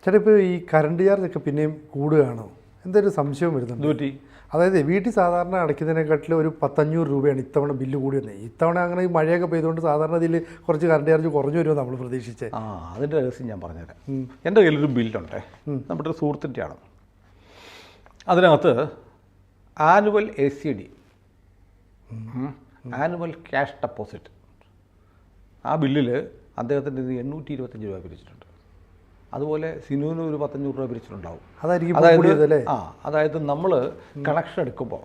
ചേട്ടാ ഇപ്പോൾ ഈ കറണ്ട് ചാർജൊക്കെ പിന്നെയും കൂടുകയാണോ? എന്തൊരു സംശയം വരുന്നുണ്ട്. അതായത് വീട്ടിൽ സാധാരണ അടയ്ക്കുന്നതിനെക്കാട്ടിലും ഒരു 500 രൂപയാണ് ഇത്തവണ ബില്ല് കൂടി വന്നത്. ഇത്തവണ അങ്ങനെ ഈ മഴയൊക്കെ പെയ്തുകൊണ്ട് സാധാരണ ഇതിൽ കുറച്ച് കറണ്ട് ചാർജ് കുറഞ്ഞു വരുമോ നമ്മൾ പ്രതീക്ഷിച്ചത്? അതിൻ്റെ രഹസ്യം ഞാൻ പറഞ്ഞുതരാം. എൻ്റെ കയ്യിലൊരു ബില്ലുണ്ട്, നമ്മുടെ ഒരു സുഹൃത്തിൻ്റെയാണ്. അതിനകത്ത് annual ACD, annual cash deposit, ആ ബില്ലിൽ അദ്ദേഹത്തിൻ്റെ 825 രൂപ പിരിച്ചിട്ടുണ്ട്. അതുപോലെ സിനുവിന് ഒരു 500 രൂപ പിരിച്ചിട്ടുണ്ടാവും. അതായത് നമ്മൾ കണക്ഷൻ എടുക്കുമ്പോൾ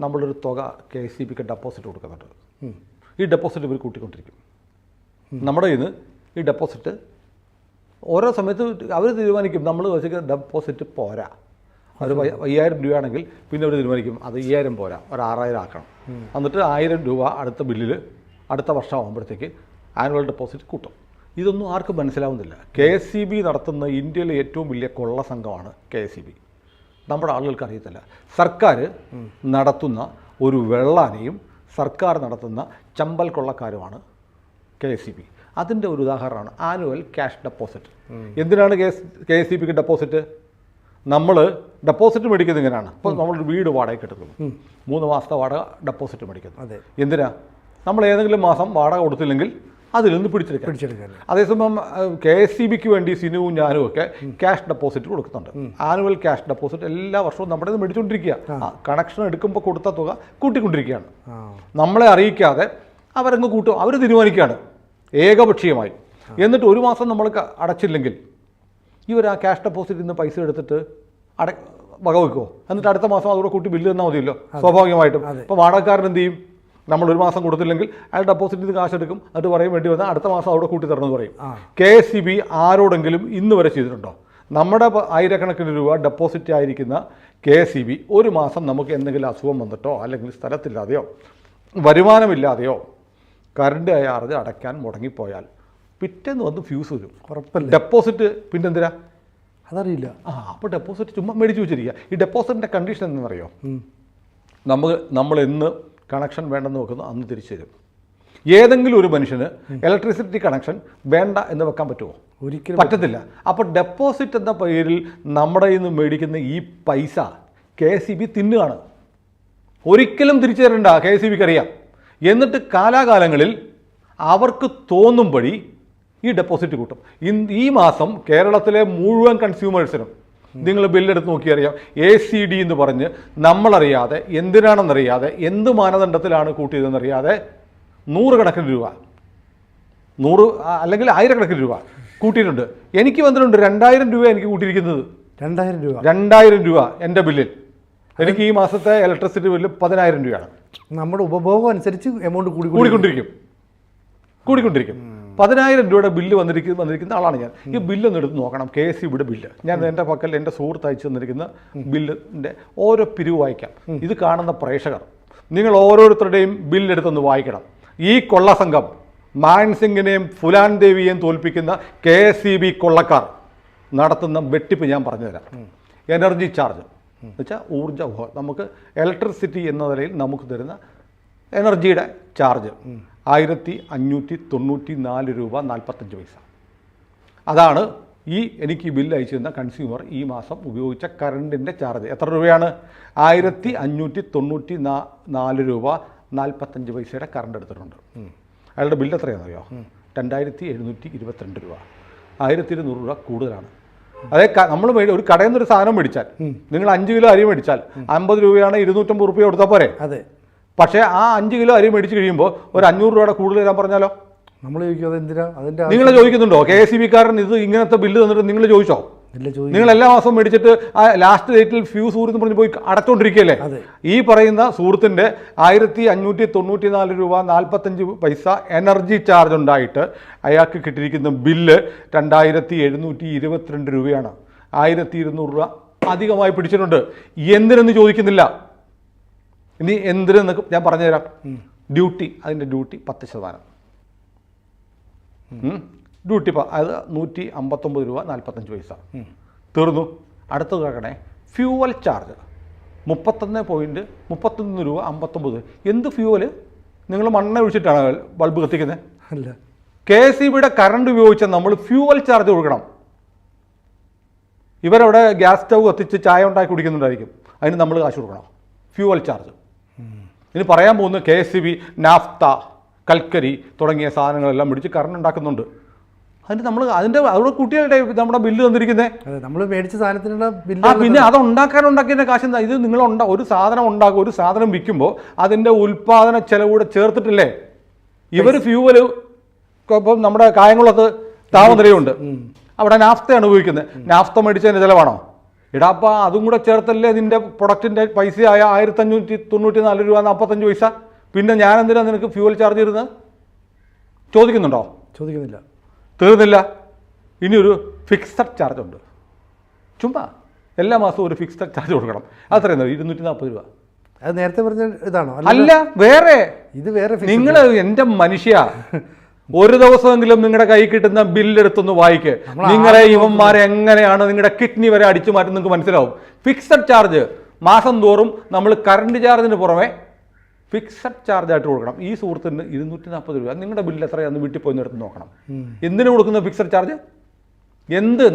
നമ്മളൊരു തുക KCBക്ക് ഡെപ്പോസിറ്റ് കൊടുക്കുന്നുണ്ട്. ഈ ഡെപ്പോസിറ്റ് ഇവർ കൂട്ടിക്കൊണ്ടിരിക്കും. നമ്മുടെ കയ്യിൽ നിന്ന് ഈ ഡെപ്പോസിറ്റ് ഓരോ സമയത്ത് അവർ തീരുമാനിക്കും, നമ്മൾ വെച്ചിട്ട് ഡെപ്പോസിറ്റ് പോരാ, ഒരു 5000 രൂപയാണെങ്കിൽ പിന്നെ അവർ തീരുമാനിക്കും അത് 5000 പോരാ, ഒരു 6000 ആക്കണം. എന്നിട്ട് 1000 രൂപ അടുത്ത ബില്ലിൽ അടുത്ത വർഷം ആകുമ്പോഴത്തേക്ക് ആനുവൽ ഡെപ്പോസിറ്റ് കൂട്ടും. ഇതൊന്നും ആർക്കും മനസ്സിലാവുന്നില്ല. KCB നടത്തുന്ന ഇന്ത്യയിലെ ഏറ്റവും വലിയ കൊള്ള സംഘമാണ് KCB. നമ്മുടെ ആളുകൾക്ക് അറിയത്തില്ല. സർക്കാർ നടത്തുന്ന ഒരു വെള്ളാനയും സർക്കാർ നടത്തുന്ന ചമ്പൽ കൊള്ളക്കാരുമാണ് KCB. അതിൻ്റെ ഒരു ഉദാഹരണമാണ് ആനുവൽ ക്യാഷ് ഡെപ്പോസിറ്റ്. എന്തിനാണ് KCBക്ക് ഡെപ്പോസിറ്റ്? നമ്മൾ ഡെപ്പോസിറ്റ് മേടിക്കുന്നത് ഇങ്ങനെയാണ്. ഇപ്പോൾ നമ്മളൊരു വീട് വാടകയ്ക്ക് എടുക്കുന്നു, 3 മാസത്തെ വാടക ഡെപ്പോസിറ്റ് മേടിക്കുന്നു. എന്തിനാ? നമ്മൾ ഏതെങ്കിലും മാസം വാടക കൊടുത്തില്ലെങ്കിൽ അതിൽ നിന്ന് പിടിച്ചെടുക്കാൻ. അതേസമയം KCBക്ക് വേണ്ടി സിനുവും ഞാനും ഒക്കെ ക്യാഷ് ഡെപ്പോസിറ്റ് കൊടുക്കുന്നുണ്ട്. ആനുവൽ ക്യാഷ് ഡെപ്പോസിറ്റ് എല്ലാ വർഷവും നമ്മുടെ നിന്ന് മേടിച്ചുകൊണ്ടിരിക്കുക. കണക്ഷൻ എടുക്കുമ്പോൾ കൊടുത്ത തുക കൂട്ടിക്കൊണ്ടിരിക്കുകയാണ്. നമ്മളെ അറിയിക്കാതെ അവരങ്ങ് കൂട്ടും, അവർ തീരുമാനിക്കുകയാണ് ഏകപക്ഷീയമായി. എന്നിട്ട് ഒരു മാസം നമ്മൾ അടച്ചില്ലെങ്കിൽ ഇവർ ആ ക്യാഷ് ഡെപ്പോസിറ്റിൽ നിന്ന് പൈസ എടുത്തിട്ട് വകവെക്കുമോ? എന്നിട്ട് അടുത്ത മാസം അതോടെ കൂട്ടി ബില്ല് തന്നാൽ മതിയല്ലോ സ്വാഭാവികമായിട്ടും. ഇപ്പോൾ വാടകക്കാരൻ എന്ത് ചെയ്യും? നമ്മൾ ഒരു മാസം കൊടുത്തില്ലെങ്കിൽ അയാൾ ഡെപ്പോസിറ്റിൽ നിന്ന് കാശെടുക്കും, എന്നിട്ട് പറയും വേണ്ടി വന്നാൽ അടുത്ത മാസം അവിടെ കൂട്ടി തരണമെന്ന് പറയും. KCB ആരോടെങ്കിലും ഇന്ന് വരെ ചെയ്തിട്ടുണ്ടോ? നമ്മുടെ ആയിരക്കണക്കിന് രൂപ ഡെപ്പോസിറ്റ് ആയിരിക്കുന്ന KCB ഒരു മാസം നമുക്ക് എന്തെങ്കിലും അസുഖം വന്നിട്ടോ അല്ലെങ്കിൽ സ്ഥലത്തില്ലാതെയോ വരുമാനമില്ലാതെയോ കറണ്ട് ചാർജ് അടയ്ക്കാൻ മുടങ്ങിപ്പോയാൽ പിറ്റേന്ന് വന്ന് ഫ്യൂസ് വരും. ഉറപ്പല്ല. ഡെപ്പോസിറ്റ് പിന്നെന്തിനാ? അതറിയില്ല. അപ്പോൾ ഡെപ്പോസിറ്റ് ചുമ്മാ മേടിച്ച് വെച്ചിരിക്കുക. ഈ ഡെപ്പോസിറ്റിൻ്റെ കണ്ടീഷൻ എന്താണെന്നറിയോ? നമ്മൾ എന്ന് കണക്ഷൻ വേണ്ടെന്ന് വെക്കുന്നു അന്ന് തിരിച്ചു തരും. ഏതെങ്കിലും ഒരു മനുഷ്യന് ഇലക്ട്രിസിറ്റി കണക്ഷൻ വേണ്ട എന്ന് വെക്കാൻ പറ്റുമോ? ഒരിക്കലും പറ്റത്തില്ല. അപ്പോൾ ഡെപ്പോസിറ്റ് എന്ന പേരിൽ നമ്മുടെ കയ്യിൽ നിന്ന് മേടിക്കുന്ന ഈ പൈസ KCB തിന്നുകയാണ്. ഒരിക്കലും തിരിച്ചു തരണ്ട, KCBക്ക് അറിയാം. എന്നിട്ട് കാലാകാലങ്ങളിൽ അവർക്ക് തോന്നുമ്പടി ഈ ഡെപ്പോസിറ്റ് കൂട്ടും. ഈ മാസം കേരളത്തിലെ മുഴുവൻ കൺസ്യൂമേഴ്സിനും നിങ്ങൾ ബില്ലെടുത്ത് നോക്കിയറിയാം, ACD എന്ന് പറഞ്ഞ് നമ്മളറിയാതെ, എന്തിനാണെന്നറിയാതെ, എന്ത് മാനദണ്ഡത്തിലാണ് കൂട്ടിയതെന്നറിയാതെ 100 കണക്കിന് രൂപ, 100 അല്ലെങ്കിൽ 1000 കണക്കിന് രൂപ കൂട്ടിയിട്ടുണ്ട്. എനിക്ക് വന്നിട്ടുണ്ട് 2000 രൂപ എനിക്ക് കൂട്ടിയിരിക്കുന്നത്. 2000 രൂപ എൻ്റെ ബില്ലിൽ. എനിക്ക് ഈ മാസത്തെ ഇലക്ട്രിസിറ്റി ബില്ല് 10000 രൂപയാണ്. നമ്മുടെ ഉപഭോഗം അനുസരിച്ച് എമൗണ്ട് കൂടിക്കൊണ്ടിരിക്കും. 10000 രൂപയുടെ ബില്ല് വന്നിരിക്കുന്ന ആളാണ് ഞാൻ. ഈ ബില്ലൊന്ന് എടുത്ത് നോക്കണം, KCBയുടെ ബില്ല്. ഞാൻ എൻ്റെ പക്കൽ എൻ്റെ സുഹൃത്ത് അയച്ചു തന്നിരിക്കുന്ന ബില്ലിൻ്റെ ഓരോ പിരിവ് വായിക്കാം. ഇത് കാണുന്ന പ്രേക്ഷകർ നിങ്ങൾ ഓരോരുത്തരുടെയും ബില്ലെടുത്തൊന്ന് വായിക്കണം. ഈ കൊള്ള സംഘം മാൻസിംഗിനെയും ഫുലാൻ ദേവിയെയും തോൽപ്പിക്കുന്ന KCB കൊള്ളക്കാർ നടത്തുന്ന വെട്ടിപ്പ് ഞാൻ പറഞ്ഞുതരാം. എനർജി ചാർജ് എന്ന് വെച്ചാൽ ഊർജ്ജ നമുക്ക് ഇലക്ട്രിസിറ്റി എന്ന നിലയിൽ നമുക്ക് തരുന്ന എനർജിയുടെ ചാർജ് 1594 രൂപ 45 പൈസ. അതാണ് എനിക്ക് ഈ ബില്ല് അയച്ചു തന്ന കൺസ്യൂമർ ഈ മാസം ഉപയോഗിച്ച കറണ്ടിൻ്റെ ചാർജ്. എത്ര രൂപയാണ്? 1594 രൂപ 45 പൈസയുടെ കറണ്ട് എടുത്തിട്ടുണ്ട്. അയാളുടെ ബില്ല് എത്രയാണെന്നറിയോ? 2722 രൂപ. 1200 രൂപ കൂടുതലാണ്. അതെ, നമ്മൾ ഒരു കടയിൽ നിന്നൊരു സാധനം മേടിച്ചാൽ, നിങ്ങൾ 5 കിലോ അരി മേടിച്ചാൽ 50 രൂപയാണ്, 250 രൂപ കൊടുത്താൽ പോരെ? അതെ. പക്ഷേ ആ 5 കിലോ അരി മേടിച്ച് കഴിയുമ്പോൾ ഒരു 500 രൂപയുടെ കൂടുതൽ തരാൻ പറഞ്ഞാലോ? നമ്മൾ ചോദിക്കും അതെന്തിനാ? നിങ്ങൾ ചോദിക്കുന്നുണ്ടോ? KCBക്കാരൻ ഇത് ഇങ്ങനത്തെ ബില്ല് തന്നിട്ട് നിങ്ങൾ ചോദിച്ചോ? നിങ്ങൾ എല്ലാ മാസവും മേടിച്ചിട്ട് ആ ലാസ്റ്റ് ഡേറ്റിൽ ഫ്യൂസ് ഊർന്ന് പറഞ്ഞ് പോയി അടച്ചുകൊണ്ടിരിക്കുകയല്ലേ? ഈ പറയുന്ന സുഹൃത്തിൻ്റെ 1594 രൂപ 45 പൈസ എനർജി ചാർജ് ഉണ്ടായിട്ട് അയാൾക്ക് കിട്ടിയിരിക്കുന്ന ബില്ല് 2722 രൂപയാണ്. 1200 രൂപ അധികമായി പിടിച്ചിട്ടുണ്ട്. എന്തിനെന്ന് ചോദിക്കുന്നില്ല. ഇനി എന്തിനെന്ന് ഞാൻ പറഞ്ഞുതരാം. ഡ്യൂട്ടി, അതിൻ്റെ ഡ്യൂട്ടി 10%. ഡ്യൂട്ടി അത് 159 രൂപ 45 പൈസ. തീർന്നു. അടുത്ത കേൾക്കണേ, ഫ്യൂവൽ ചാർജ് 31 രൂപ 59. എന്ത് ഫ്യൂവല്? നിങ്ങൾ മണ്ണെണ്ണ ഒഴിച്ചിട്ടാണ് ബൾബ് കത്തിക്കുന്നത്? അല്ല. KCBയുടെ കറണ്ട് ഉപയോഗിച്ചാൽ നമ്മൾ ഫ്യൂവൽ ചാർജ് കൊടുക്കണം. ഇവരവിടെ ഗ്യാസ് സ്റ്റൗ കത്തിച്ച് ചായ ഉണ്ടാക്കി കുടിക്കുന്നുണ്ടായിരിക്കും, അതിന് നമ്മൾ കാശ് കൊടുക്കണം, ഫ്യൂവൽ ചാർജ്. ഇനി പറയാൻ പോകുന്ന KSEB, നാഫ്ത, കൽക്കരി തുടങ്ങിയ സാധനങ്ങളെല്ലാം പിടിച്ച് കറണ്ട് ഉണ്ടാക്കുന്നുണ്ട്. അതിന് നമ്മൾ അവിടെ കുട്ടികളുടെ നമ്മുടെ ബില്ല് തന്നിരിക്കുന്നത്. നമ്മൾ മേടിച്ച സാധനത്തിനുള്ള ബില്ല്. പിന്നെ അത് ഉണ്ടാക്കിയതിൻ്റെ കാശ് എന്താ? ഇത് നിങ്ങൾ ഒരു സാധനം ഉണ്ടാക്കും, ഒരു സാധനം വിൽക്കുമ്പോൾ അതിൻ്റെ ഉൽപ്പാദന ചെലവൂടെ ചേർത്തിട്ടില്ലേ? ഇവർ ഫ്യൂവല് ഇപ്പം നമ്മുടെ കായംകുളത്ത് താമരയുണ്ട്, അവിടെ നാഫ്തയാണ് ഉപയോഗിക്കുന്നത്. നാഫ്ത മേടിച്ചതിൻ്റെ ചിലവാണോ? ഇടാപ്പാ അതും കൂടെ ചേർത്തല്ലേ നിൻ്റെ പ്രൊഡക്റ്റിൻ്റെ പൈസയായ 1594 രൂപ 45 പൈസ. പിന്നെ ഞാൻ എന്തിനാ നിനക്ക് ഫ്യൂവൽ ചാർജ് തരുന്നത്? ചോദിക്കുന്നുണ്ടോ? ചോദിക്കുന്നില്ല. തീർന്നില്ല. ഇനിയൊരു ഫിക്സഡ് ചാർജ് ഉണ്ട്. ചുമ്മാ എല്ലാ മാസവും ഒരു ഫിക്സഡ് ചാർജ് കൊടുക്കണം. അത്രയും 240 രൂപ. അത് നേരത്തെ പറഞ്ഞ ഇതാണോ? അല്ല, വേറെ. ഇത് വേറെ. നിങ്ങൾ എൻ്റെ മനുഷ്യ, ഒരു ദിവസമെങ്കിലും നിങ്ങളുടെ കൈ കിട്ടുന്ന ബില്ലെടുത്തൊന്ന് വായിക്ക്. നിങ്ങളെ ഇവന്മാരെ എങ്ങനെയാണ് നിങ്ങളുടെ കിഡ്നി വരെ അടിച്ചു മാറ്റും നിങ്ങൾക്ക് മനസ്സിലാവും. ഫിക്സഡ് ചാർജ് മാസം തോറും നമ്മൾ കറണ്ട് ചാർജിന് പുറമെ ഫിക്സഡ് ചാർജ് ആയിട്ട് കൊടുക്കണം. ഈ സുഹൃത്തിന് 240 രൂപ. നിങ്ങളുടെ ബില്ല് എത്രയാണെന്ന് വീട്ടിൽ പോയി എടുത്ത് നോക്കണം. എന്തിനു കൊടുക്കുന്ന ഫിക്സഡ് ചാർജ്?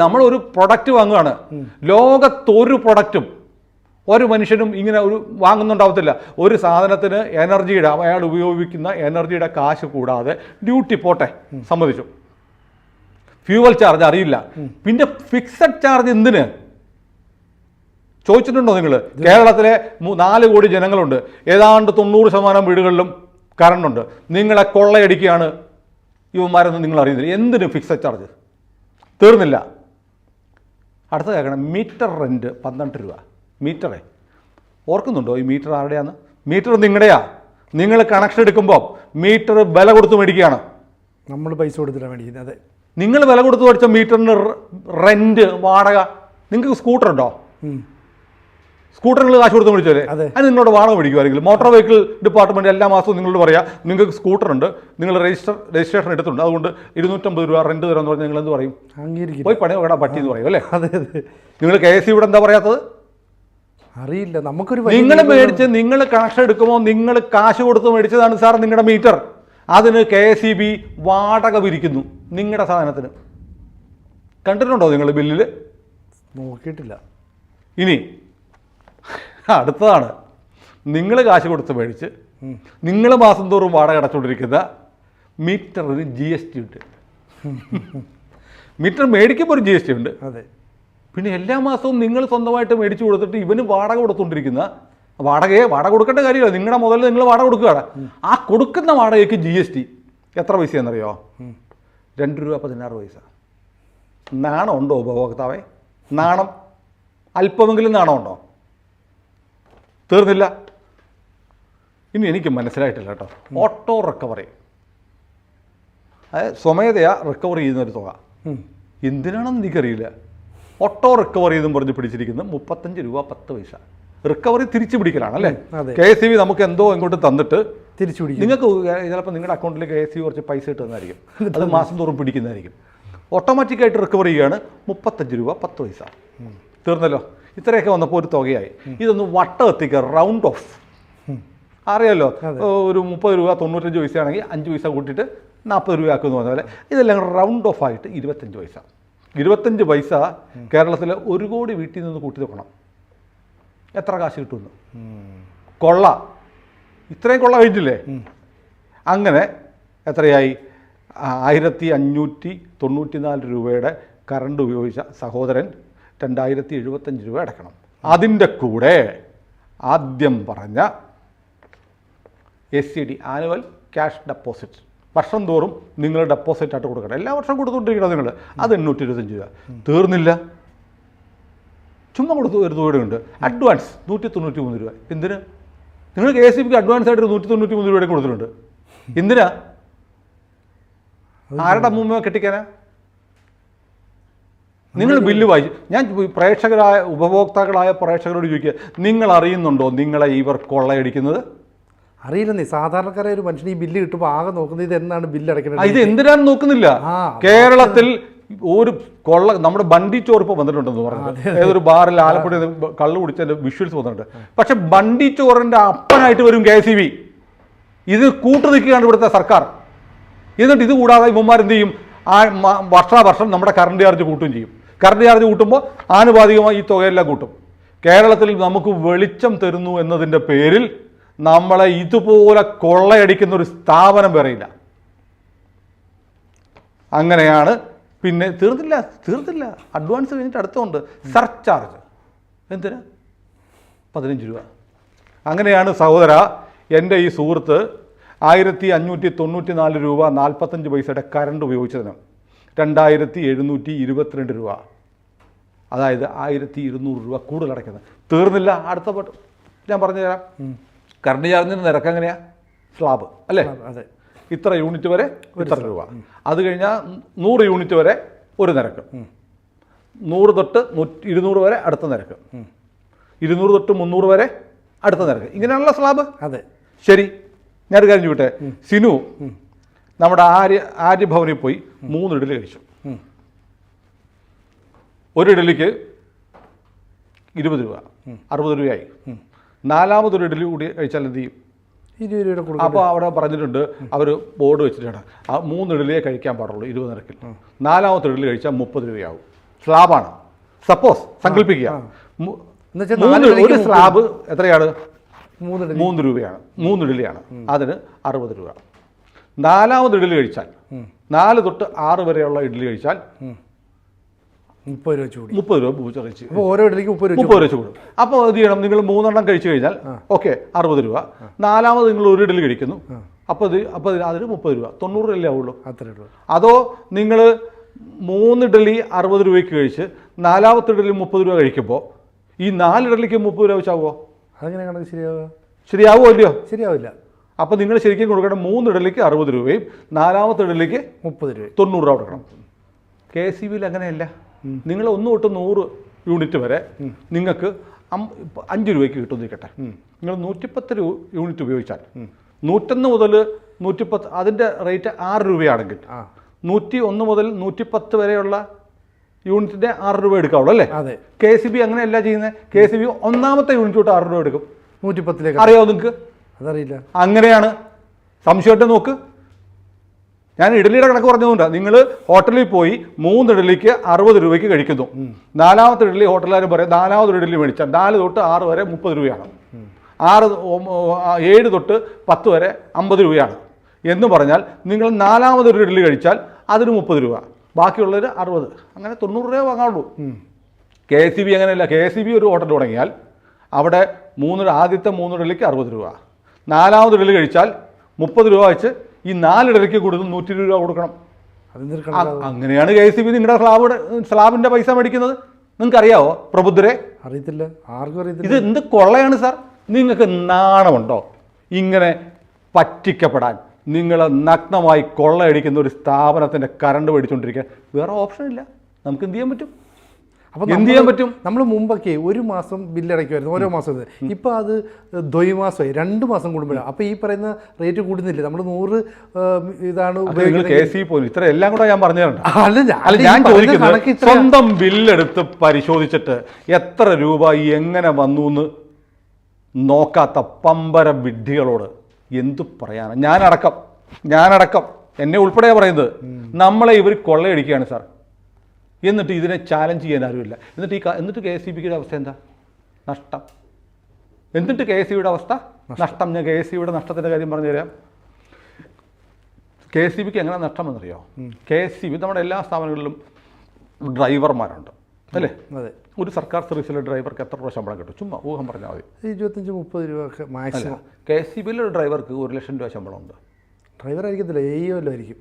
നമ്മളൊരു പ്രൊഡക്റ്റ് വാങ്ങുകയാണ്. ലോകത്തൊരു പ്രൊഡക്റ്റും ഒരു മനുഷ്യനും ഇങ്ങനെ വാങ്ങുന്നുണ്ടാവത്തില്ല. ഒരു സാധനത്തിന് എനർജിയുടെ, അയാൾ ഉപയോഗിക്കുന്ന എനർജിയുടെ കാശ് കൂടാതെ ഡ്യൂട്ടി പോട്ടെ, സമ്മതിച്ചു. ഫ്യൂവൽ ചാർജ് അറിയില്ല. പിന്നെ ഫിക്സഡ് ചാർജ് എന്തിന് ചോദിച്ചിട്ടുണ്ടോ നിങ്ങൾ? കേരളത്തിലെ 4 കോടി ജനങ്ങളുണ്ട്. ഏതാണ്ട് 90% വീടുകളിലും കറണ്ടുണ്ട്. നിങ്ങളെ കൊള്ളയടിക്കുകയാണ് ഇവന്മാരെന്ന് നിങ്ങൾ അറിയുന്നില്ല. എന്തിന് ഫിക്സഡ് ചാർജ്? തീർന്നില്ല. അടുത്ത കേൾക്കണം, മീറ്റർ റെൻറ്റ് 12 രൂപ. മീറ്ററേ, ഓർക്കുന്നുണ്ടോ ഈ മീറ്റർ ആരുടെയാന്ന്? മീറ്റർ നിങ്ങളുടെയാ. നിങ്ങൾ കണക്ഷൻ എടുക്കുമ്പോൾ മീറ്റർ വില കൊടുത്ത് മേടിക്കുകയാണ്. നമ്മൾ പൈസ കൊടുത്തിട്ടാണ് മേടിക്കുന്നത്. അതെ, നിങ്ങൾ വില കൊടുത്ത് മേടിച്ച മീറ്ററിന് റെൻറ്റ്, വാടക. നിങ്ങൾക്ക് സ്കൂട്ടർ ഉണ്ടോ? സ്കൂട്ടറിന് കാശ് കൊടുത്ത് മേടിച്ചല്ലേ? അത് നിങ്ങളോട് വാടക മേടിക്കുമായിരിക്കും. മോട്ടോർ വെഹിക്കിൾ ഡിപ്പാർട്ട്മെൻറ്റ് എല്ലാ മാസവും നിങ്ങളോട് പറയാം, നിങ്ങൾക്ക് സ്കൂട്ടറുണ്ട്, നിങ്ങൾ രജിസ്ട്രേഷൻ എടുത്തിട്ടുണ്ട്, അതുകൊണ്ട് 250 രൂപ റെൻറ്റ് തരാമെന്ന് പറഞ്ഞാൽ നിങ്ങൾ എന്ത് പറയും? പോയി പണി നോക്കടാ പട്ടി എന്ന് പറയും അല്ലേ? അതെ അതെ. നിങ്ങൾ KSEB എന്താ പറയാത്തത്? അറിയില്ല. നമുക്കൊരു നിങ്ങൾ മേടിച്ച്, നിങ്ങൾ കണക്ഷൻ എടുക്കുമ്പോൾ നിങ്ങൾ കാശ് കൊടുത്ത് മേടിച്ചതാണ് സാർ നിങ്ങളുടെ മീറ്റർ. അതിന് KSEB വാടക പിരിക്കുന്നു നിങ്ങളുടെ സാധനത്തിന്. കണ്ടിട്ടുണ്ടോ നിങ്ങൾ ബില്ലിൽ? നോക്കിയിട്ടില്ല. ഇനി അടുത്തതാണ്, നിങ്ങൾ കാശ് കൊടുത്ത് മേടിച്ച് നിങ്ങൾ മാസം തോറും വാടക അടച്ചുകൊണ്ടിരിക്കുന്ന മീറ്ററിന് GST ഉണ്ട്. മീറ്റർ മേടിക്കുമ്പോൾ ഒരു GST ഉണ്ട്. അതെ. പിന്നെ എല്ലാ മാസവും നിങ്ങൾ സ്വന്തമായിട്ട് മേടിച്ചു കൊടുത്തിട്ട് ഇവന് വാടക കൊടുത്തുകൊണ്ടിരിക്കുന്ന വാടക കൊടുക്കേണ്ട കാര്യമില്ല. നിങ്ങളുടെ മുതൽ നിങ്ങൾ വാടക കൊടുക്കുകയാണ്. ആ കൊടുക്കുന്ന വാടകയ്ക്ക് GST എത്ര പൈസയാണെന്നറിയോ? 2 രൂപ 16 പൈസ. നാണം ഉണ്ടോ ഉപഭോക്താവേ? നാണം, അല്പമെങ്കിലും നാണമുണ്ടോ? തീർന്നില്ല. ഇനി എനിക്ക് മനസ്സിലായിട്ടില്ല കേട്ടോ, ഓട്ടോ റിക്കവറി, അതായത് സ്വമേധയാ റിക്കവർ ചെയ്യുന്നൊരു തുക എന്തിനാണെന്ന് എനിക്കറിയില്ല. ഓട്ടോ റിക്കവറി എന്നും പറഞ്ഞ് പിടിച്ചിരിക്കുന്നത് 35 രൂപ 10 പൈസ. റിക്കവറി തിരിച്ചു പിടിക്കലാണ് അല്ലേ? KSEB നമുക്ക് എന്തോ ഇങ്ങോട്ട് തന്നിട്ട് തിരിച്ചു പിടിക്കും. നിങ്ങൾക്ക് ചിലപ്പോൾ നിങ്ങളുടെ അക്കൗണ്ടിൽ KSEB കുറച്ച് പൈസ ഇട്ടുന്നതായിരിക്കും, അത് മാസം തോറും പിടിക്കുന്നതായിരിക്കും. ഓട്ടോമാറ്റിക്കായിട്ട് റിക്കവർ ചെയ്യുകയാണ് 35 രൂപ 10 പൈസ. തീർന്നല്ലോ. ഇത്രയൊക്കെ വന്നപ്പോൾ ഒരു തുകയായി. ഇതൊന്ന് വട്ടം എത്തിക്കുക, റൗണ്ട് ഓഫ്. അറിയാമല്ലോ, ഒരു 30 രൂപ 95 പൈസയാണെങ്കിൽ 5 പൈസ കൂട്ടിയിട്ട് 40 രൂപ ആക്കുമെന്ന് പറഞ്ഞ പോലെ ഇതെല്ലാം റൗണ്ട് ഓഫ് ആയിട്ട് 25 പൈസ. 25 പൈസ കേരളത്തിൽ 1 കോടി വീട്ടിൽ നിന്ന് കൂട്ടി നോക്കണം എത്ര കാശ് കിട്ടുമെന്ന്. കൊള്ള, ഇത്രയും കൊള്ള കഴിഞ്ഞില്ലേ? അങ്ങനെ എത്രയായി? 1594 രൂപയുടെ കറണ്ട് ഉപയോഗിച്ച സഹോദരൻ 2075 രൂപ അടയ്ക്കണം. അതിൻ്റെ കൂടെ ആദ്യം പറഞ്ഞ SCD, ആനുവൽ ക്യാഷ് ഡെപ്പോസിറ്റ്, വർഷം തോറും നിങ്ങൾ ഡെപ്പോസിറ്റ് ആയിട്ട് കൊടുക്കണം. എല്ലാ വർഷവും കൊടുത്തുകൊണ്ടിരിക്കണം നിങ്ങൾ. അത് 825 രൂപ. തീർന്നില്ല. ചുമ്മാ കൊടുത്തു ഒരു തുകയുണ്ട്. അഡ്വാൻസ് 193 രൂപ. എന്തിന്? നിങ്ങൾ KSEBക്ക് അഡ്വാൻസ് ആയിട്ട് 193 രൂപയുടെ കൊടുത്തിട്ടുണ്ട്. എന്തിനാ? ആരുടെ അമ്മൂമ്മ കെട്ടിക്കാനാ? നിങ്ങൾ ബില്ല് വായിച്ചു. ഞാൻ പ്രേക്ഷകരായ ഉപഭോക്താക്കളായ പ്രേക്ഷകരോട് ചോദിക്കുക, നിങ്ങൾ അറിയുന്നുണ്ടോ നിങ്ങളെ ഇവർ കൊള്ളയടിക്കുന്നത്? അറിയില്ലെന്നേ. സാധാരണക്കാരായ ഒരു മനുഷ്യൻ ഈ ബില്ല് കിട്ടുമ്പോൾ ആകെ നോക്കുന്നത് ഇത് എന്നാണ് ബില്ല് അടയ്ക്കുന്നത്. ഇത് എന്തിനാണെന്ന് നോക്കുന്നില്ല. കേരളത്തിൽ ഒരു കൊള്ള, നമ്മുടെ ബണ്ടി ചോർ ഇപ്പോൾ വന്നിട്ടുണ്ടെന്ന് പറഞ്ഞത് ഏതൊരു ബാറിൽ ആലപ്പുഴ കള്ളു കുടിച്ചതിൻ്റെ വിഷ്വൽസ് വന്നിട്ടുണ്ട്. പക്ഷെ ബണ്ടി ചോറിൻ്റെ അപ്പനായിട്ട് വരും KSEB. ഇത് കൂട്ടു നിൽക്കുകയാണ് ഇവിടുത്തെ സർക്കാർ. എന്നിട്ട് ഇത് കൂടാതെ ഇവന്മാരെന്ത് ചെയ്യും? വർഷാവർഷം നമ്മുടെ കറണ്ട് ചാർജ് കൂട്ടുകയും ചെയ്യും. കറണ്ട് ചാർജ് കൂട്ടുമ്പോൾ ആനുപാതികമായി ഈ തുകയെല്ലാം കൂട്ടും. കേരളത്തിൽ നമുക്ക് വെളിച്ചം തരുന്നു എന്നതിൻ്റെ പേരിൽ നമ്മളെ ഇതുപോലെ കൊള്ളയടിക്കുന്ന ഒരു സ്ഥാപനം വേറെയില്ല. അങ്ങനെയാണ്. പിന്നെ തീർന്നില്ല അഡ്വാൻസ് കഴിഞ്ഞിട്ട് അടുത്തുണ്ട് സർചാർജ്. എന്തിനാ? 15 രൂപ. അങ്ങനെയാണ് സഹോദര എൻ്റെ ഈ സുഹൃത്ത് 1594 രൂപ 45 പൈസയുടെ കറണ്ട് ഉപയോഗിച്ചതിന് 2722 രൂപ, അതായത് 1200 രൂപ കൂടുതൽ അടയ്ക്കുന്നത്. തീർന്നില്ല, അടുത്ത ഞാൻ പറഞ്ഞുതരാം. കറണ്ട് ചാർജിന് നിരക്ക് എങ്ങനെയാ? സ്ലാബ് അല്ലേ? അതെ. ഇത്ര യൂണിറ്റ് വരെ ഇത്ര രൂപ. അത് കഴിഞ്ഞാൽ 100 യൂണിറ്റ് വരെ ഒരു നിരക്ക്, 100 തൊട്ട് 200 വരെ അടുത്ത നിരക്ക്, 200 തൊട്ട് 300 വരെ അടുത്ത നിരക്ക്. ഇങ്ങനെയാണല്ലോ സ്ലാബ്. അതെ. ശരി, ഞാനൊരു കാര്യം ചോദിട്ടെ. സിനു നമ്മുടെ ആര്യഭവനിൽ പോയി 3 ഇഡലി കഴിച്ചു. ഒരു ഇഡലിക്ക് 20 രൂപ, 60 രൂപയായി. 4മതൊരു ഇഡലി കൂടി കഴിച്ചാൽ എന്ത് ചെയ്യും? 20 രൂപയുടെ കൊടുക്കും. അപ്പോൾ അവിടെ പറഞ്ഞിട്ടുണ്ട്, അവർ ബോർഡ് വെച്ചിട്ടാണ് 3 ഇഡലിയെ കഴിക്കാൻ പാടുള്ളൂ 20 നിരക്കിൽ. 4മത്തെ ഇഡലി കഴിച്ചാൽ 30 രൂപയാവും. സ്ലാബാണ്. സപ്പോസ് സങ്കല്പിക്കുക, ഒരു സ്ലാബ് എത്രയാണ്? 3 രൂപയാണ്. 3 ഇഡലിയാണ്, അതിന് 60 രൂപ. 4മത് ഇഡലി കഴിച്ചാൽ 4 തൊട്ട് 6 വരെയുള്ള ഇഡലി കഴിച്ചാൽ 30 രൂപ ചൂട്. 30 രൂപ പൂച്ചറിച്ച് ഓരോ ഇഡലിക്ക് 30 രൂപ കൂടും. അപ്പോൾ എന്ത് ചെയ്യണം? നിങ്ങൾ 3 എണ്ണം കഴിച്ചു കഴിഞ്ഞാൽ ഓക്കെ 60 രൂപ. 4മത് നിങ്ങൾ ഒരു ഇഡലി കഴിക്കുന്നു, അപ്പോൾ അതിന് 30 രൂപ, 90 രൂപയല്ലേ ആവുള്ളൂ. അതോ നിങ്ങൾ 3 ഇഡലി 60 രൂപയ്ക്ക് കഴിച്ച് 4മത്തെ ഇഡലി 30 രൂപ കഴിക്കുമ്പോൾ ഈ 4 ഇഡലിക്ക് 30 രൂപ വെച്ചാവോ? അതെങ്ങനെ കണക്ക് ശരിയാവുക? ശരിയാവുമോ ഇല്ലയോ? ശരിയാവില്ല. അപ്പോൾ നിങ്ങൾ ശരിക്കും കൊടുക്കണം 3 ഇഡലിക്ക് 60 രൂപയും 4മത്തെ ഇഡലിക്ക് 30 രൂപ, 90 രൂപ കൊടുക്കണം. KCBയിൽ അങ്ങനെയല്ല. നിങ്ങൾ 1 തൊട്ട് 100 യൂണിറ്റ് വരെ നിങ്ങൾക്ക് 5 രൂപയ്ക്ക് കിട്ടും നിൽക്കട്ടെ. നിങ്ങൾ 110 യൂണിറ്റ് ഉപയോഗിച്ചാൽ 101 മുതൽ 110 അതിൻ്റെ റേറ്റ് 6 രൂപയാണെങ്കിൽ 101 മുതൽ 110 വരെയുള്ള യൂണിറ്റിൻ്റെ 6 രൂപ എടുക്കാവുള്ളൂ അല്ലേ? അതെ. KCB അങ്ങനെയല്ല ചെയ്യുന്നത്. KCB 1മത്തെ യൂണിറ്റ് തൊട്ട് 6 രൂപ എടുക്കും. 110ലേക്ക് അറിയാമോ നിങ്ങൾക്ക്? അതറിയില്ല. അങ്ങനെയാണ്. സംശയമായിട്ട് നോക്ക്. ഞാൻ ഇഡലിയുടെ കണക്ക് പറഞ്ഞതുകൊണ്ടാണ്. നിങ്ങൾ ഹോട്ടലിൽ പോയി 3 ഇഡലിക്ക് 60 രൂപയ്ക്ക് കഴിക്കുന്നു. 4മത്തെ ഇഡലി ഹോട്ടലുകാരും പറയും 4മത് ഇഡലി മേടിച്ചാൽ 4 തൊട്ട് 6 വരെ 30 രൂപയാണ്, 7 തൊട്ട് 10 വരെ 50 രൂപയാണ് എന്ന് പറഞ്ഞാൽ നിങ്ങൾ 4മതൊരു ഇഡലി കഴിച്ചാൽ അതിന് 30 രൂപ, ബാക്കിയുള്ളവർ 60, അങ്ങനെ 90 രൂപ വാങ്ങാവുള്ളൂ. KCB അങ്ങനെയല്ല. KCB ഒരു ഹോട്ടൽ തുടങ്ങിയാൽ അവിടെ ആദ്യത്തെ 3 ഇഡലിക്ക് 60 രൂപ, 4മത് ഇഡലി കഴിച്ചാൽ 30 രൂപ വെച്ച് ഈ 4 ഇഡലിക്ക് കൊടുത്ത് 120 രൂപ കൊടുക്കണം. അങ്ങനെയാണ് KCB നിങ്ങളുടെ സ്ലാബിൻ്റെ പൈസ മേടിക്കുന്നത്. നിങ്ങൾക്ക് അറിയാവോ പ്രബുദ്ധരെ? അറിയത്തില്ല, ആർക്കും അറിയത്തില്ല. ഇത് എന്ത് കൊള്ളയാണ് സാർ? നിങ്ങൾക്ക് നാണമുണ്ടോ ഇങ്ങനെ പറ്റിക്കപ്പെടാൻ? നിങ്ങളെ നഗ്നമായി കൊള്ളയടിക്കുന്ന ഒരു സ്ഥാപനത്തിൻ്റെ കറണ്ട് മേടിച്ചുകൊണ്ടിരിക്കാൻ വേറെ ഓപ്ഷൻ ഇല്ല. നമുക്ക് എന്ത് ചെയ്യാൻ പറ്റും? അപ്പോൾ എന്ത് ചെയ്യാൻ പറ്റും? നമ്മൾ മുമ്പൊക്കെ 1 മാസം ബില്ലടയ്ക്കുമായിരുന്നു, ഓരോ മാസം. ഇപ്പോൾ അത് ദ്വൈമാസമായി, 2 മാസം കൂടുമ്പോഴാണ്. അപ്പോൾ ഈ പറയുന്ന റേറ്റ് കൂടുന്നില്ലേ? നമ്മൾ 100 ഇതാണ് ഉപയോഗിക്കുന്നത്. ഇത്ര എല്ലാം കൂടെ ഞാൻ പറഞ്ഞു തരണ്ട. അല്ല, ഞാൻ ചോദിക്കുന്നത് സ്വന്തം ബില്ലെടുത്ത് പരിശോധിച്ചിട്ട് എത്ര രൂപ എങ്ങനെ വന്നു എന്ന് നോക്കാത്ത പമ്പര വിഡ്ഢികളോട് എന്തു പറയാനാണ്? ഞാനടക്കം എന്നെ ഉൾപ്പെടെയാണ് പറയുന്നത്. നമ്മളെ ഇവർ കൊള്ളയടിക്കുകയാണ് സാർ. എന്നിട്ട് ഇതിനെ ചാലഞ്ച് ചെയ്യാൻ ആരുമില്ല. എന്നിട്ട് KCBയുടെ അവസ്ഥ എന്താ? നഷ്ടം. എന്നിട്ട് KCBയുടെ അവസ്ഥ നഷ്ടം. ഞാൻ KCBയുടെ നഷ്ടത്തിൻ്റെ കാര്യം പറഞ്ഞു തരാം. KCBക്ക് എങ്ങനെ നഷ്ടമെന്നറിയോ? KCB നമ്മുടെ എല്ലാ സ്ഥാപനങ്ങളിലും ഡ്രൈവർമാരുണ്ട് അല്ലേ? അതെ. ഒരു സർക്കാർ സർവീസിലെ ഡ്രൈവർക്ക് എത്ര രൂപ ശമ്പളം കിട്ടും? ചുമ്മാ ഊഹം പറഞ്ഞാൽ മതി. 25-30 രൂപ ഒക്കെ മാക്സിമം. KCBയിലെ ഒരു ഡ്രൈവർക്ക് 1 ലക്ഷം രൂപ ശമ്പളമുണ്ട്. ഡ്രൈവർ ആയിരിക്കത്തില്ല, AEO ആയിരിക്കും.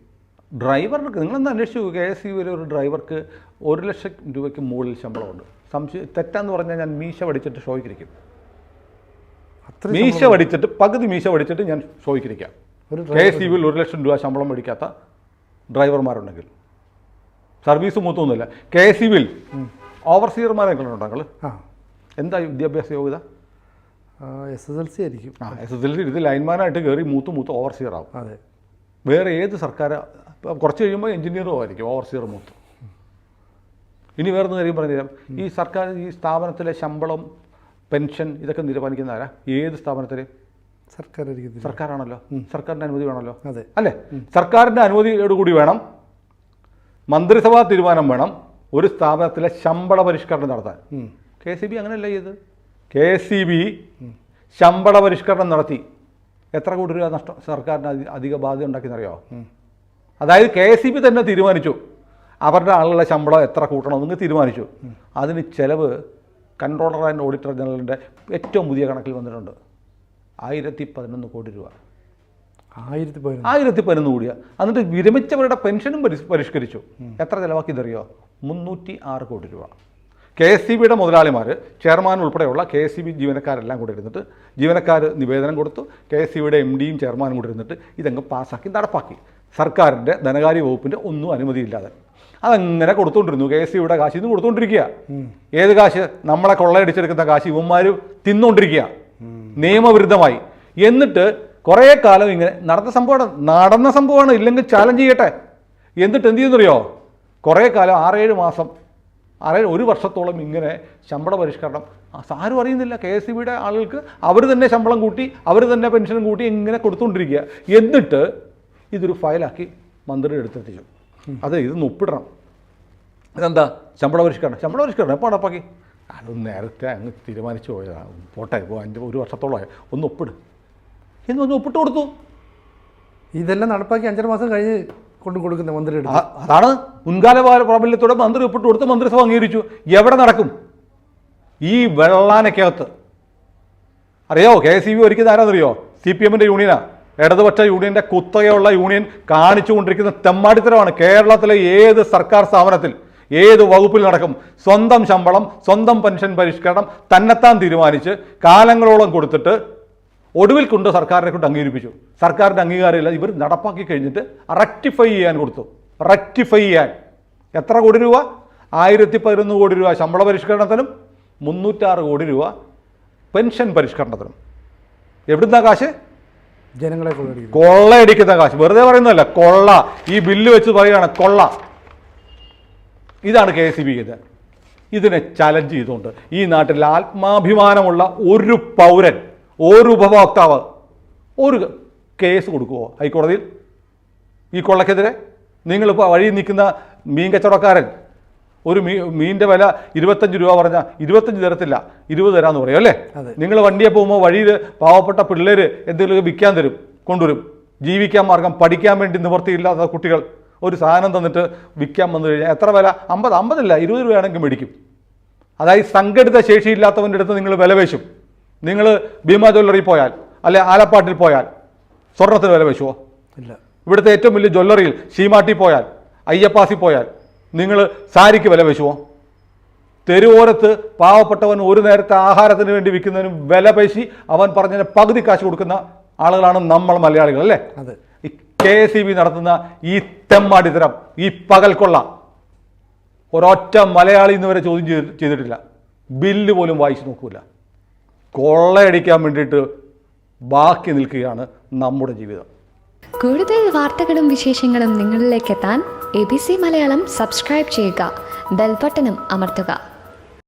ഡ്രൈവർക്ക് നിങ്ങളെന്താ അന്വേഷിച്ചു? KCBയിലെ ഒരു ഡ്രൈവർക്ക് 1 ലക്ഷം രൂപയ്ക്ക് മുകളിൽ ശമ്പളമുണ്ട്. തെറ്റാന്ന് പറഞ്ഞാൽ ഞാൻ മീശ പഠിച്ചിട്ട് ഷോയ്ക്കിരിക്കും. പകുതി മീശ പഠിച്ചിട്ട് ഞാൻ ഷോയ്ക്കിരിക്കാം. KCBയിൽ 1 ലക്ഷം രൂപ ശമ്പളം മേടിക്കാത്ത ഡ്രൈവർമാരുണ്ടെങ്കിൽ സർവീസ് മൂത്തൊന്നുമില്ല. KCBയിൽ ഓവർസിയർമാരെ കണ്ടുണ്ടോ? എന്താ വിദ്യാഭ്യാസ യോഗ്യത? SSLC ആയിരിക്കും. SSLC ഇത് ലൈൻമാനായിട്ട് കയറി മൂത്ത് ഓവർസിയർ ആവും. അതെ. വേറെ ഏത് സർക്കാർ കുറച്ച് കഴിയുമ്പോൾ എഞ്ചിനീയറും ആയിരിക്കും ഓവർസിയർ മൂത്ത്. ഇനി വേറൊരു കാര്യം പറഞ്ഞുതരാം. ഈ സർക്കാർ ഈ സ്ഥാപനത്തിലെ ശമ്പളം, പെൻഷൻ ഇതൊക്കെ തീരുമാനിക്കുന്ന ആരാ? ഏത് സ്ഥാപനത്തിൽ? സർക്കാരാണല്ലോ. സർക്കാരിൻ്റെ അനുമതി വേണമല്ലോ. അതെ. അല്ലേ? സർക്കാരിൻ്റെ അനുമതിയോടുകൂടി വേണം, മന്ത്രിസഭാ തീരുമാനം വേണം, ഒരു സ്ഥാപനത്തിലെ ശമ്പള പരിഷ്കരണം നടത്താൻ. KCB അങ്ങനെയല്ല ചെയ്ത്. KCB ശമ്പള പരിഷ്കരണം നടത്തി. എത്ര കോടി രൂപ നഷ്ടം സർക്കാരിന് അധിക ബാധ്യത ഉണ്ടാക്കിയെന്നറിയോ? അതായത് KCB തന്നെ തീരുമാനിച്ചു അവരുടെ ആളുകളുടെ ശമ്പളം എത്ര കൂട്ടണമെന്ന് തീരുമാനിച്ചു. അതിന് ചിലവ് കൺട്രോളർ ആൻഡ് ഓഡിറ്റർ ജനറലിൻ്റെ ഏറ്റവും പുതിയ കണക്കിൽ വന്നിട്ടുണ്ട്. 1011 കോടി രൂപ. 1011 കോടിയാണ്. എന്നിട്ട് വിരമിച്ചവരുടെ പെൻഷനും പരിഷ്കരിച്ചു. എത്ര ചിലവാക്കിയതറിയോ? 306 കോടി രൂപ. KCBയുടെ മുതലാളിമാർ, ചെയർമാൻ ഉൾപ്പെടെയുള്ള KCB ജീവനക്കാരെല്ലാം കൂടെ ഇരുന്നിട്ട്, ജീവനക്കാർ നിവേദനം കൊടുത്തു, KCBയുടെ MDയും ചെയർമാനും കൂടെ ഇരുന്നിട്ട് ഇതങ്ങ് പാസ്സാക്കി നടപ്പാക്കി. സർക്കാരിൻ്റെ ധനകാര്യ വകുപ്പിൻ്റെ ഒന്നും അനുമതിയില്ലാതെ അതങ്ങനെ കൊടുത്തുകൊണ്ടിരുന്നു. KCBയുടെ കാശ് ഇന്ന് കൊടുത്തുകൊണ്ടിരിക്കുക. ഏത് കാശ്? നമ്മളെ കൊള്ളയടിച്ചെടുക്കുന്ന കാശ് ഇവന്മാർ തിന്നുകൊണ്ടിരിക്കുക നിയമവിരുദ്ധമായി. എന്നിട്ട് കുറേ കാലം ഇങ്ങനെ നടന്ന സംഭവമാണ്, ഇല്ലെങ്കിൽ ചാലഞ്ച് ചെയ്യട്ടെ. എന്നിട്ട് എന്ത് ചെയ്യുന്നറിയോ? കുറേ കാലം 6-7 മാസം, 1 വർഷത്തോളം ഇങ്ങനെ ശമ്പള പരിഷ്കരണം ആരും അറിയുന്നില്ല. KCBയുടെ ആളുകൾക്ക് അവർ തന്നെ ശമ്പളം കൂട്ടി, അവർ തന്നെ പെൻഷനും കൂട്ടി ഇങ്ങനെ കൊടുത്തുകൊണ്ടിരിക്കുക. എന്നിട്ട് ഇതൊരു ഫയലാക്കി മന്ത്രി എടുത്തെത്തിച്ചു. ഇതൊന്ന് ഒപ്പിടണം. ഇതെന്താ? ശമ്പള പരിഷ്കരണം എപ്പോൾ നടപ്പാക്കി? അത് നേരത്തെ അങ്ങ് തീരുമാനിച്ചു പോയതാണ്. പോട്ടെ, ഇപ്പോൾ 1 വർഷത്തോളമായി, ഒന്ന് ഒപ്പിട് എന്നൊന്ന് ഒപ്പിട്ട് കൊടുത്തു. ഇതെല്ലാം നടപ്പാക്കി 5 മാസം കഴിഞ്ഞ് കൊടുക്കുന്ന മന്ത്രി. അതാണ് മുൻകാല പ്രാബല്യത്തോടെ മന്ത്രി ഒപ്പിട്ട് കൊടുത്ത് മന്ത്രിസഭ അംഗീകരിച്ചു. എവിടെ നടക്കും? ഈ വെള്ളാനക്കകത്ത്. അറിയോ KCB ഒരുക്കുന്നത് ആരാന്നറിയോ? CPMൻ്റെ യൂണിയനാണ്. ഇടതുപക്ഷ യൂണിയൻ്റെ കുത്തകയുള്ള യൂണിയൻ കാണിച്ചുകൊണ്ടിരിക്കുന്ന തെമ്മാടിത്തരമാണ്. കേരളത്തിലെ ഏത് സർക്കാർ സ്ഥാപനത്തിൽ, ഏത് വകുപ്പിൽ നടക്കും? സ്വന്തം ശമ്പളം, സ്വന്തം പെൻഷൻ പരിഷ്കരണം തന്നെത്താൻ തീരുമാനിച്ച് കാലങ്ങളോളം കൊടുത്തിട്ട് ഒടുവിൽ കൊണ്ട് സർക്കാരിനെ കൊണ്ട് അംഗീകരിപ്പിച്ചു. സർക്കാരിൻ്റെ അംഗീകാരമില്ല. ഇവർ നടപ്പാക്കി കഴിഞ്ഞിട്ട് റെക്ടിഫൈ ചെയ്യാൻ കൊടുത്തു. റെക്ടിഫൈ ചെയ്യാൻ എത്ര കോടി രൂപ? 1011 കോടി രൂപ ശമ്പള പരിഷ്കരണത്തിനും 306 കോടി രൂപ പെൻഷൻ പരിഷ്കരണത്തിനും. എവിടുന്നാ കാശ്? ജനങ്ങളെ കൊള്ളയടിക്കുന്ന കാശ്. വെറുതെ പറയുന്നതല്ല, കൊള്ള. ഈ ബില്ല് വെച്ച് പറയുകയാണ് കൊള്ള. ഇതാണ് KCB ചെയ്തത്. ഇതിനെ ചലഞ്ച് ചെയ്തുകൊണ്ട് ഈ നാട്ടിൽ ആത്മാഭിമാനമുള്ള ഒരു പൗരൻ, ഒരു ഉപഭോക്താവ് ഒരു കേസ് കൊടുക്കുമോ ഹൈക്കോടതിയിൽ ഈ കൊള്ളക്കെതിരെ? നിങ്ങളിപ്പോൾ വഴി നിൽക്കുന്ന മീൻ കച്ചവടക്കാരൻ ഒരു മീനിൻ്റെ വില 25 രൂപ പറഞ്ഞാൽ 25 തരത്തില്ല, 20 തരാമെന്ന് പറയും അല്ലേ? നിങ്ങൾ വണ്ടിയെ പോകുമ്പോൾ വഴിയിൽ പാവപ്പെട്ട പിള്ളേർ എന്തെങ്കിലും വിൽക്കാൻ തരും, കൊണ്ടുവരും. ജീവിക്കാൻ മാർഗം, പഠിക്കാൻ വേണ്ടി നിവൃത്തിയില്ലാത്ത കുട്ടികൾ ഒരു സാധനം തന്നിട്ട് വിൽക്കാൻ വന്നു കഴിഞ്ഞാൽ എത്ര വില? 50 അല്ല 20 രൂപയാണെങ്കിൽ മേടിക്കും. അതായത് സംഘടിത ശേഷിയില്ലാത്തവൻ്റെ അടുത്ത് നിങ്ങൾ വില വേശും. നിങ്ങൾ ഭീമ ജ്വല്ലറി പോയാൽ, അല്ലെ ആലപ്പാട്ടിൽ പോയാൽ സ്വർണ്ണത്തിന് വില വേശുമോ? ഇല്ല. ഇവിടുത്തെ ഏറ്റവും വലിയ ജ്വല്ലറിയിൽ ഷീമാട്ടി പോയാൽ, അയ്യപ്പാസി പോയാൽ നിങ്ങൾ സാരിക്ക് വില വെച്ചുവോ? തെരുവോരത്ത് പാവപ്പെട്ടവൻ ഒരു നേരത്തെ ആഹാരത്തിന് വേണ്ടി വിൽക്കുന്നതിന് വില പേശി അവൻ പറഞ്ഞതിന് പകുതി കാശ് കൊടുക്കുന്ന ആളുകളാണ് നമ്മൾ മലയാളികൾ അല്ലേ? അതെ. ഈ KCB നടത്തുന്ന ഈ തെമ്മാടിത്തരം, ഈ പകൽക്കൊള്ള ഒരൊറ്റ മലയാളി ഇന്ന് വരെ ചോദ്യം ചെയ്തിട്ടില്ല. ബില്ല് പോലും വായിച്ചു നോക്കൂല. കൊള്ളയടിക്കാൻ വേണ്ടിയിട്ട് ബാക്കി നിൽക്കുകയാണ് നമ്മുടെ ജീവിതം. കൂടുതൽ വാർത്തകളും വിശേഷങ്ങളും നിങ്ങളിലേക്ക് എത്താൻ ABC മലയാളം സബ്സ്ക്രൈബ് ചെയ്യുക, ബെൽ ബട്ടണും അമർത്തുക.